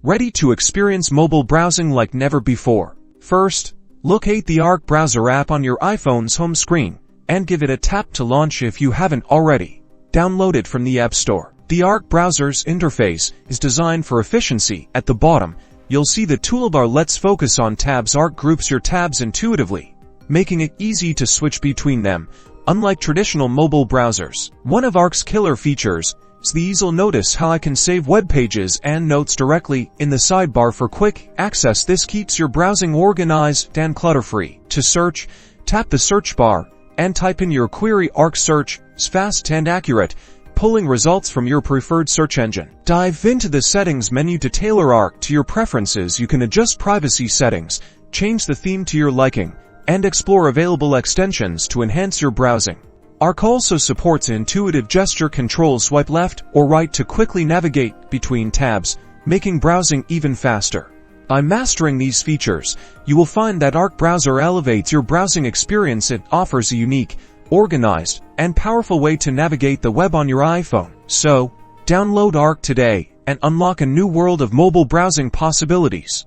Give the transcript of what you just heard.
ready to experience mobile browsing like never before. First, locate the Arc browser app on your iPhone's home screen and give it a tap to launch if you haven't already. Download it from the App Store. The Arc browser's interface is designed for efficiency. At the bottom, you'll see the toolbar. Let's focus on tabs. Arc groups your tabs intuitively, making it easy to switch between them, unlike traditional mobile browsers. One of Arc's killer features is the Easel. Notice how I can save web pages and notes directly in the sidebar for quick access. This keeps your browsing organized and clutter-free. To search, tap the search bar and type in your query. Arc search is fast and accurate, pulling results from your preferred search engine. Dive into the settings menu to tailor Arc to your preferences. You can adjust privacy settings, change the theme to your liking, and explore available extensions to enhance your browsing. Arc also supports intuitive gesture control. Swipe left or right to quickly navigate between tabs, making browsing even faster. By mastering these features, you will find that Arc browser elevates your browsing experience. It offers a unique, organized, and powerful way to navigate the web on your iPhone. So, download Arc today and unlock a new world of mobile browsing possibilities.